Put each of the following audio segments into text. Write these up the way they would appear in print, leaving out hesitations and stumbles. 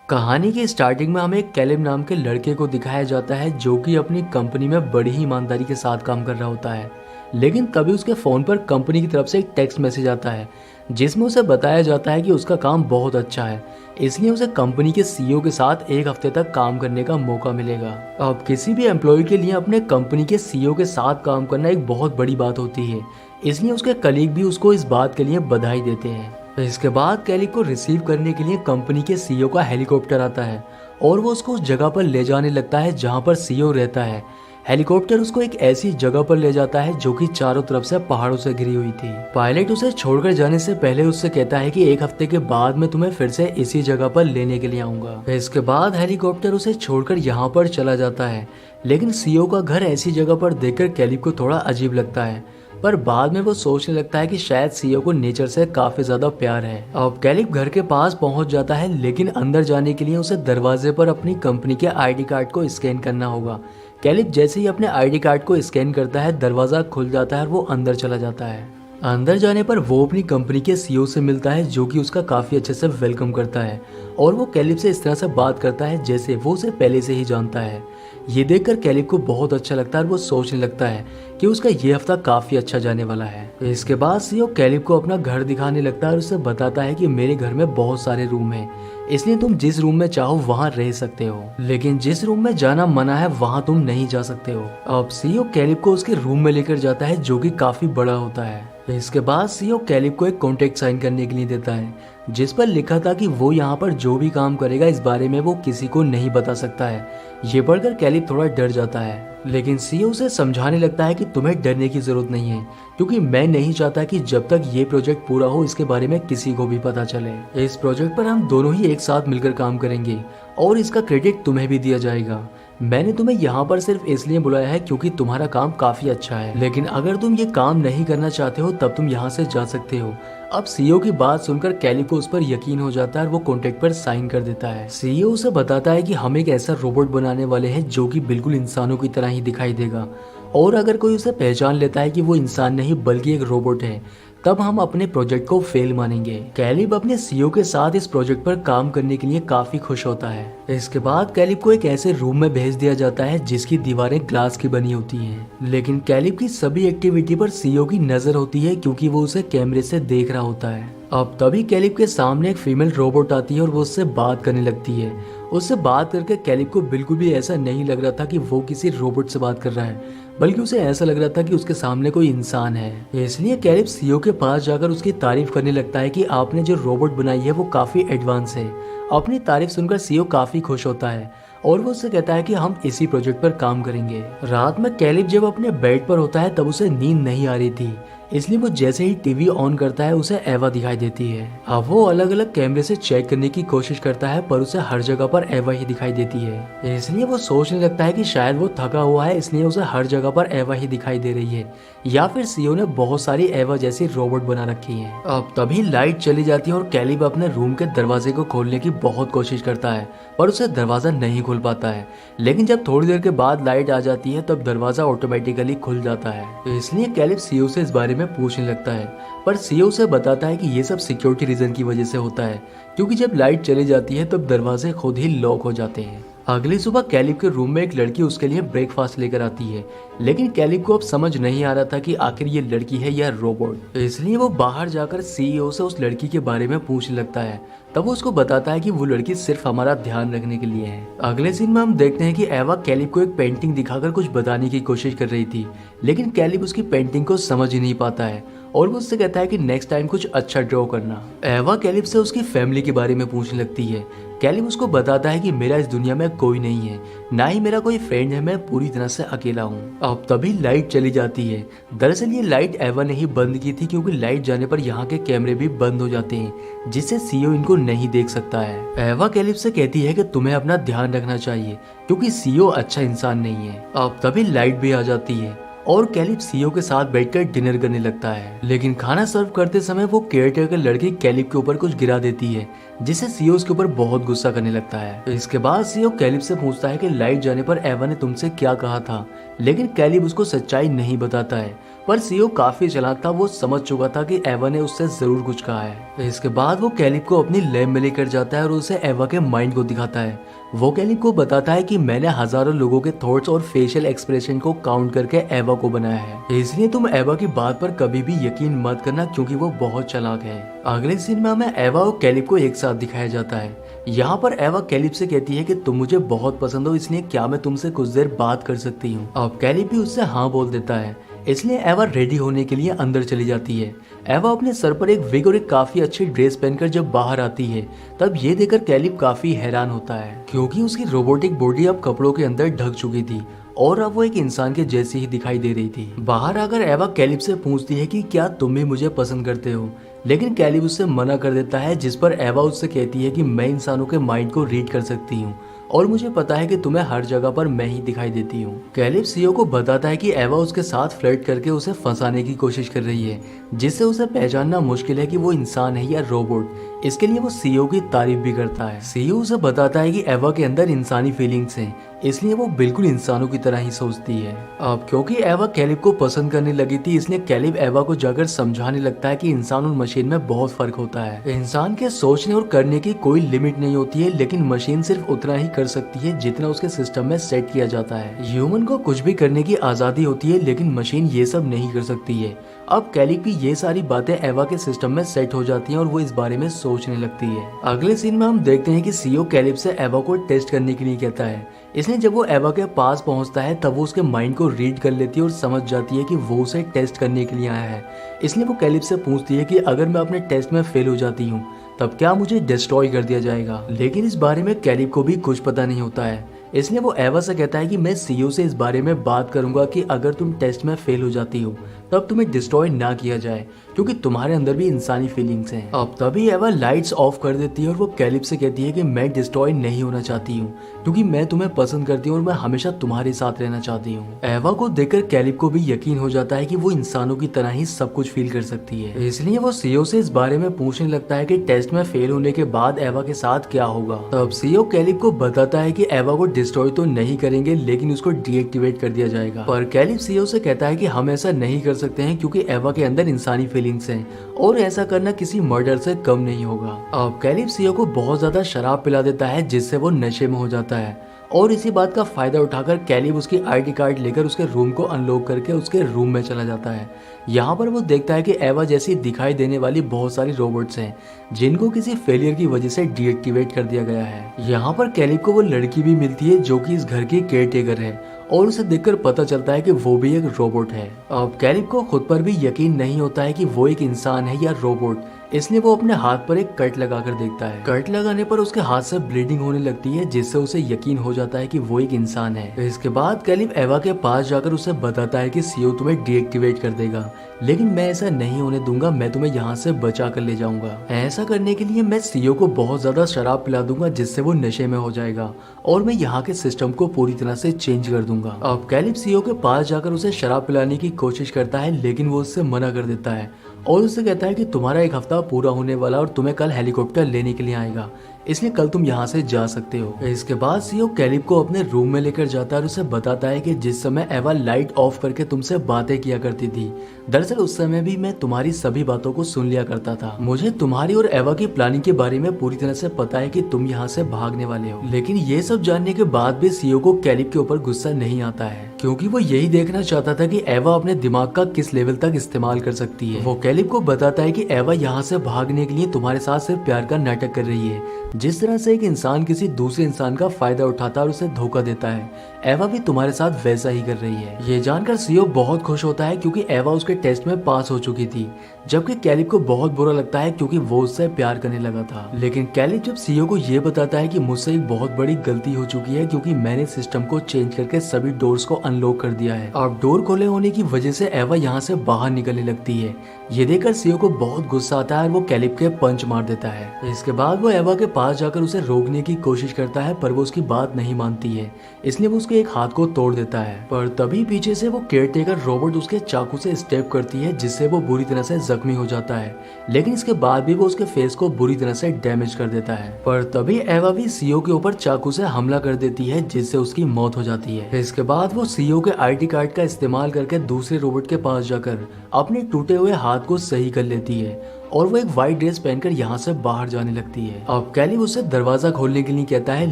कहानी की स्टार्टिंग में हमें एक कैलिब नाम के लड़के को दिखाया जाता है जो कि अपनी कंपनी में बड़ी ही ईमानदारी के साथ काम कर रहा होता है। लेकिन तभी उसके फ़ोन पर कंपनी की तरफ से एक टेक्स्ट मैसेज आता है जिसमें उसे बताया जाता है कि उसका काम बहुत अच्छा है, इसलिए उसे कंपनी के सीईओ के साथ एक हफ्ते तक काम करने का मौका मिलेगा। अब किसी भी एम्प्लॉय के लिए अपने कंपनी के सीईओ के साथ काम करना एक बहुत बड़ी बात होती है, इसलिए उसके कलीग भी उसको इस बात के लिए बधाई देते हैं। तो इसके बाद कैलिब को रिसीव करने के लिए कंपनी के सीईओ का हेलीकॉप्टर आता है और वो उसको उस जगह पर ले जाने लगता है जहाँ पर सीईओ रहता है। हेलीकॉप्टर उसको एक ऐसी जगह पर ले जाता है जो कि चारों तरफ से पहाड़ों से घिरी हुई थी। पायलट उसे छोड़कर जाने से पहले उससे कहता है कि एक हफ्ते के बाद मैं तुम्हें फिर से इसी जगह पर लेने के लिए आऊंगा। इसके बाद हेलीकॉप्टर उसे छोड़कर यहाँ पर चला जाता है, लेकिन सीईओ का घर ऐसी जगह पर देखकर कैलिब को थोड़ा अजीब लगता है, पर बाद में वो सोचने लगता है कि शायद सीईओ को नेचर से काफी ज्यादा प्यार है। अब कैलिब घर के पास पहुंच जाता है, लेकिन अंदर जाने के लिए उसे दरवाजे पर अपनी कंपनी के आईडी कार्ड को स्कैन करना होगा। कैलिब जैसे ही अपने आईडी कार्ड को स्कैन करता है, दरवाजा खुल जाता है और वो अंदर चला जाता है। अंदर जाने पर वो अपनी कंपनी के सीईओ से मिलता है जो कि उसका काफी अच्छे से वेलकम करता है और वो कैलिब से इस तरह से बात करता है जैसे वो उसे पहले से ही जानता है। ये देखकर कैलिब को बहुत अच्छा लगता है और वो सोचने लगता है कि उसका ये हफ्ता काफी अच्छा जाने वाला है। इसके बाद सीईओ कैलिब को अपना घर दिखाने लगता है और उसे बताता है कि मेरे घर में बहुत सारे रूम हैं, इसलिए तुम जिस रूम में चाहो वहाँ रह सकते हो, लेकिन जिस रूम में जाना मना है वहाँ तुम नहीं जा सकते हो। अब सीईओ कैलिब को उसके रूम में लेकर जाता है जो कि काफी बड़ा होता है। इसके बाद सीईओ कैलिब को एक कॉन्ट्रैक्ट साइन करने के लिए देता है जिस पर लिखा था कि वो यहाँ पर जो भी काम करेगा इस बारे में वो किसी को नहीं बता सकता है। ये पढ़कर कैलिब थोड़ा डर जाता है, लेकिन सीईओ उसे समझाने लगता है कि तुम्हें डरने की जरूरत नहीं है, क्योंकि मैं नहीं चाहता कि जब तक ये प्रोजेक्ट पूरा हो इसके बारे में किसी को भी पता चले। इस प्रोजेक्ट पर हम दोनों ही एक साथ मिलकर काम करेंगे और इसका क्रेडिट तुम्हें भी दिया जाएगा। मैंने तुम्हें यहाँ पर सिर्फ इसलिए बुलाया है क्योंकि तुम्हारा काम काफी अच्छा है, लेकिन अगर तुम ये काम नहीं करना चाहते हो तब तुम यहाँ से जा सकते हो। अब सीईओ की बात सुनकर कैलिब को उस पर यकीन हो जाता है और वो कॉन्ट्रैक्ट पर साइन कर देता है। सीईओ उसे बताता है कि हम एक ऐसा रोबोट बनाने वाले हैं जो कि बिल्कुल इंसानों की तरह ही दिखाई देगा, और अगर कोई उसे पहचान लेता है कि वो इंसान नहीं बल्कि एक रोबोट है तब हम अपने प्रोजेक्ट को फेल मानेंगे। कैलिब अपने सीईओ के साथ इस प्रोजेक्ट पर काम करने के लिए काफी खुश होता है। इसके बाद कैलिब को एक ऐसे रूम में भेज दिया जाता है जिसकी दीवारें ग्लास की बनी होती हैं, लेकिन कैलिब की सभी एक्टिविटी पर सीईओ की नजर होती है क्योंकि वो उसे कैमरे से देख रहा होता है। अब तभी कैलिब के सामने एक फीमेल रोबोट आती है और वो उससे बात करने लगती है। उससे बात करके कैलिब को बिल्कुल भी ऐसा नहीं लग रहा था कि वो किसी रोबोट से बात कर रहा है, बल्कि उसे ऐसा लग रहा था कि उसके सामने कोई इंसान है। इसलिए कैलिब सीईओ के पास जाकर उसकी तारीफ करने लगता है कि आपने जो रोबोट बनाई है वो काफी एडवांस है। अपनी तारीफ सुनकर सीईओ काफी खुश होता है और वो उससे कहता है कि हम इसी प्रोजेक्ट पर काम करेंगे। रात में कैलिब जब अपने बेड पर होता है तब उसे नींद नहीं आ रही थी, इसलिए वो जैसे ही टीवी ऑन करता है उसे एवा दिखाई देती है। अब वो अलग अलग कैमरे से चेक करने की कोशिश करता है पर उसे हर जगह पर एवा ही दिखाई देती है। इसलिए वो सोचने लगता है कि शायद वो थका हुआ है, इसलिए उसे हर जगह पर एवा ही दिखाई दे रही है, या फिर सीईओ ने बहुत सारी एवा जैसी रोबोट बना रखी है। अब तभी लाइट चली जाती है और कैलिब अपने रूम के दरवाजे को खोलने की बहुत कोशिश करता है पर उसे दरवाजा नहीं खुल पाता है, लेकिन जब थोड़ी देर के बाद लाइट आ जाती है तब दरवाजा ऑटोमेटिकली खुल जाता है। इसलिए कैलिब सीईओ से इस बारे में पूछने लगता है, पर सीईओ से बताता है कि ये सब सिक्योरिटी रीजन की वजह से होता है, क्योंकि जब लाइट चली जाती है तब दरवाजे खुद ही लॉक हो जाते हैं। अगली सुबह कैलिब के रूम में एक लड़की उसके लिए ब्रेकफास्ट लेकर आती है, लेकिन कैलिब को अब समझ नहीं आ रहा था कि आखिर ये लड़की है या रोबोट। इसलिए वो बाहर जाकर सीईओ से उस लड़की के बारे में पूछने लगता है। तब वो उसको बताता है कि वो लड़की सिर्फ हमारा ध्यान रखने के लिए है। अगले सीन में हम देखते हैं कि एवा कैलिब को एक पेंटिंग दिखाकर कुछ बताने की कोशिश कर रही थी, लेकिन कैलिब उसकी पेंटिंग को समझ ही नहीं पाता है और वो उससे कहता है कि नेक्स्ट टाइम कुछ अच्छा ड्रॉ करना। एवा कैलिब से उसकी फैमिली के बारे में पूछने लगती है। कैलिब उसको बताता है कि मेरा इस दुनिया में कोई नहीं है, ना ही मेरा कोई फ्रेंड है, मैं पूरी तरह से अकेला हूँ। अब तभी लाइट चली जाती है। दरअसल ये लाइट एवा ने ही बंद की थी, क्योंकि लाइट जाने पर यहाँ के कैमरे भी बंद हो जाते हैं जिससे सीईओ इनको नहीं देख सकता है। एवा कैलिब से कहती है कि तुम्हें अपना ध्यान रखना चाहिए क्योंकि सीईओ अच्छा इंसान नहीं है। अब तभी लाइट भी आ जाती है और कैलिब सीईओ के साथ बैठकर डिनर करने लगता है, लेकिन खाना सर्व करते समय वो केयरटेकर लड़की कैलिब के ऊपर कुछ गिरा देती है जिससे सीईओ उसके ऊपर बहुत गुस्सा करने लगता है। इसके बाद सीईओ कैलिब से पूछता है कि लाइट जाने पर एवा ने तुमसे क्या कहा था, लेकिन कैलिब उसको सच्चाई नहीं बताता है। पर सीईओ काफी चालाक था, वो समझ चुका था कि एवा ने उससे जरूर कुछ कहा है। इसके बाद वो कैलिब को अपनी लैब में लेकर जाता है और उसे एवा के माइंड को दिखाता है। वो कैलिब को बताता है कि मैंने हजारों लोगों के थॉट्स और फेशियल एक्सप्रेशन को काउंट करके एवा को बनाया है, इसलिए तुम एवा की बात पर कभी भी यकीन मत करना क्योंकि वो बहुत चालाक है। अगले सीन में हमें एवा और कैलिब को एक साथ दिखाया जाता है। यहाँ पर एवा कैलिब से कहती है कि तुम मुझे बहुत पसंद हो, इसलिए क्या मैं तुमसे कुछ देर बात कर सकती हूँ। अब कैलिब भी उससे हाँ बोल देता है, इसलिए एवा रेडी होने के लिए अंदर चली जाती है। एवा अपने सर पर एक विग और एक काफी अच्छी ड्रेस पहनकर जब बाहर आती है तब ये देखकर कैलिब काफी हैरान होता है क्योंकि उसकी रोबोटिक बॉडी अब कपड़ों के अंदर ढक चुकी थी और अब वो एक इंसान के जैसी ही दिखाई दे रही थी। बाहर आकर एवा कैलिब से पूछती है कि क्या तुम भी मुझे पसंद करते हो, लेकिन कैलिब उससे मना कर देता है, जिस पर एवा उससे कहती है कि मैं इंसानों के माइंड को रीड कर सकती हूँ और मुझे पता है कि तुम्हें हर जगह पर मैं ही दिखाई देती हूँ। कैलिब सीईओ को बताता है कि एवा उसके साथ फ्लर्ट करके उसे फंसाने की कोशिश कर रही है, जिससे उसे पहचानना मुश्किल है कि वो इंसान है या रोबोट। इसके लिए वो सीईओ की तारीफ भी करता है। सीईओ उसे बताता है कि एवा के अंदर इंसानी फीलिंग्स हैं, इसलिए वो बिल्कुल इंसानों की तरह ही सोचती है। अब क्योंकि एवा कैलिब को पसंद करने लगी थी, इसलिए कैलिब एवा को जाकर समझाने लगता है कि इंसान और मशीन में बहुत फर्क होता है। इंसान के सोचने और करने की कोई लिमिट नहीं होती है, लेकिन मशीन सिर्फ उतना ही कर सकती है जितना उसके सिस्टम में सेट किया जाता है। ह्यूमन को कुछ भी करने की आजादी होती है, लेकिन मशीन ये सब नहीं कर सकती है। अब कैलिब की ये सारी बातें एवा के सिस्टम में सेट हो जाती हैं और वो इस बारे में सोचने लगती है। अगले सीन में हम देखते हैं कि सीईओ कैलिब से एवा को टेस्ट करने के लिए कहता है, इसलिए जब वो एवा के पास पहुंचता है तब वो उसके माइंड को रीड कर लेती है और समझ जाती है कि वो उसे टेस्ट करने के लिए आया है। इसलिए वो कैलिब से पूछती है कि अगर मैं अपने टेस्ट में फेल हो जाती हूँ तब क्या मुझे डिस्ट्रॉय कर दिया जाएगा। लेकिन इस बारे में कैलिब को भी कुछ पता नहीं होता है, इसलिए वो एवा से कहता है कि मैं सीईओ से इस बारे में बात करूंगा कि अगर तुम टेस्ट में फेल हो जाती हो तब तुम्हें डिस्ट्रॉय ना किया जाए, क्योंकि तुम्हारे अंदर भी इंसानी फीलिंग्स हैं। अब तभी एवा लाइट्स ऑफ कर देती है और वो कैलिब से कहती है कि मैं डिस्ट्रॉय नहीं होना चाहती हूँ, क्योंकि मैं तुम्हें पसंद करती हूँ और मैं हमेशा तुम्हारे साथ रहना चाहती हूँ। एवा को देखकर कैलिब को भी यकीन हो जाता है कि वो इंसानों की तरह ही सब कुछ फील कर सकती है, इसलिए वो सीईओ से इस बारे में पूछने लगता है कि टेस्ट में फेल होने के बाद एवा के साथ क्या होगा। तब सीईओ कैलिब को बताता है कि एवा को डिस्ट्रॉय तो नहीं करेंगे, लेकिन उसको डीएक्टिवेट कर दिया जाएगा। पर कैलिब सीईओ से कहता है कि हम ऐसा नहीं कर सकते हैं क्योंकि एवा के अंदर इंसानी फीलिंग्स हैं और ऐसा करना किसी मर्डर से कम नहीं होगा। अब कैलिब सीईओ को बहुत ज्यादा शराब पिला देता है, जिससे वो नशे में हो जाता है और इसी बात का फायदा उठाकर कैलिब उसकी आईडी कार्ड लेकर उसके रूम को अनलॉक करके उसके रूम में चला जाता है। यहाँ पर वो देखता है कि एवा जैसी दिखाई देने वाली बहुत सारी रोबोट्स हैं जिनको किसी फेलियर की वजह से डीएक्टिवेट कर दिया गया है। यहाँ पर कैलिब को वो लड़की भी मिलती है जो कि इस घर की केयरटेकर है और उसे देखकर पता चलता है कि वो भी एक रोबोट है। अब कैलिब को खुद पर भी यकीन नहीं होता है कि वो एक इंसान है या रोबोट, इसलिए वो अपने हाथ पर एक कट लगाकर देखता है। कट लगाने पर उसके हाथ से ब्लीडिंग होने लगती है, जिससे उसे यकीन हो जाता है कि वो एक इंसान है। इसके बाद कैलिब एवा के पास जाकर उसे बताता है कि सीईओ तुम्हें डीएक्टिवेट कर देगा, लेकिन मैं ऐसा नहीं होने दूंगा, मैं तुम्हें यहाँ से बचा कर ले जाऊंगा। ऐसा करने के लिए मैं सीईओ को बहुत ज्यादा शराब पिला दूंगा जिससे वो नशे में हो जाएगा और मैं यहाँ के सिस्टम को पूरी तरह से चेंज कर दूंगा। अब कैलिब सीईओ के पास जाकर उसे शराब पिलाने की कोशिश करता है, लेकिन वो उससे मना कर देता है और उससे कहता है कि तुम्हारा एक हफ्ता पूरा होने वाला और तुम्हें कल हेलीकॉप्टर लेने के लिए आएगा, इसलिए कल तुम यहाँ से जा सकते हो। इसके बाद सीईओ कैलिब को अपने रूम में लेकर जाता है और उसे बताता है कि जिस समय एवा लाइट ऑफ करके तुमसे बातें किया करती थी, दरअसल उस समय भी मैं तुम्हारी सभी बातों को सुन लिया करता था। मुझे तुम्हारी और एवा की प्लानिंग के बारे में पूरी तरह से पता है कि तुम यहाँ से भागने वाले हो। लेकिन ये सब जानने के बाद भी सीईओ को कैलिब के ऊपर गुस्सा नहीं आता है, क्योंकि वो यही देखना चाहता था कि एवा अपने दिमाग का किस लेवल तक इस्तेमाल कर सकती है। वो कैलिब को बताता है कि एवा यहाँ से भागने के लिए तुम्हारे साथ सिर्फ प्यार का नाटक कर रही है, जिस तरह से एक इंसान किसी दूसरे इंसान का फायदा उठाता है और उसे धोखा देता है, एवा भी तुम्हारे साथ वैसा ही कर रही है। ये जानकर सीईओ बहुत खुश होता है क्योंकि एवा उसके टेस्ट में पास हो चुकी थी, जबकि कैलिब को बहुत बुरा लगता है क्योंकि वो उससे प्यार करने लगा था। लेकिन कैलिब जब सीईओ को ये बताता है कि मुझसे एक बहुत बड़ी गलती हो चुकी है क्योंकि मैंने सिस्टम को चेंज करके सभी डोर्स को अनलॉक कर दिया है, अब डोर खोले होने की वजह से एवा यहाँ से बाहर निकलने लगती है। ये देखकर सीईओ को बहुत गुस्सा आता है और वो कैलिब के पंच मार देता है। इसके बाद वो एवा के पास जाकर उसे रोकने की कोशिश करता है, पर वो उसकी बात नहीं मानती है, इसलिए वो उसके एक हाथ को तोड़ देता है। पर तभी पीछे से वो केयरटेकर रोबोट उसके चाकू से स्टेप करती है, जिससे वो बुरी तरह से जख्मी हो जाता है, लेकिन इसके बाद भी वो उसके फेस को बुरी तरह से डैमेज कर देता है। पर तभी एवा भी सीईओ के ऊपर चाकू से हमला कर देती है, जिससे उसकी मौत हो जाती है। इसके बाद वो सीईओ के आईडी कार्ड का इस्तेमाल करके दूसरे रोबोट के पास जाकर अपने टूटे हुए हाथ को सही कर लेती है और वो एक वाइट ड्रेस पहनकर यहाँ से बाहर जाने लगती है। अब कैलिब उसे दरवाजा खोलने के लिए कहता है,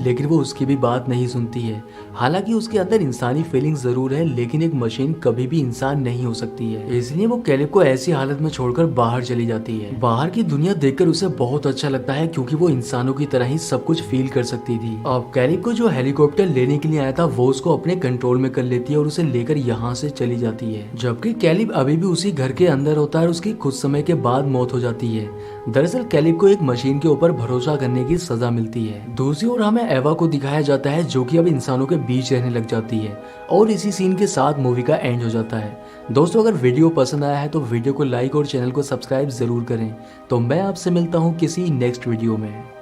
लेकिन वो उसकी भी बात नहीं सुनती है। हालांकि उसके अंदर इंसानी फीलिंग जरूर है, लेकिन एक मशीन कभी भी इंसान नहीं हो सकती है। इसलिए वो कैलिब को ऐसी हालत में छोड़कर बाहर चली जाती है। बाहर की दुनिया देखकर उसे बहुत अच्छा लगता है, क्योंकि वो इंसानों की तरह ही सब कुछ फील कर सकती थी। अब कैलिब को जो हेलीकॉप्टर लेने के लिए आया था वो उसको अपने कंट्रोल में कर लेती है और उसे लेकर यहाँ से चली जाती है। जबकि कैलिब अभी भी उसी घर के अंदर होता है और उसकी कुछ समय के बाद मौत हो जाती है। दरअसल कैलिब को एक मशीन के ऊपर भरोसा करने की सजा मिलती है। दूसरी ओर हमें एवा को दिखाया जाता है, जो कि अब इंसानों के बीच रहने लग जाती है और इसी सीन के साथ मूवी का एंड हो जाता है। दोस्तों, अगर वीडियो पसंद आया है तो वीडियो को लाइक और चैनल को सब्सक्राइब जरूर करें। तो मैं आपसे मिलता हूँ किसी नेक्स्ट वीडियो में।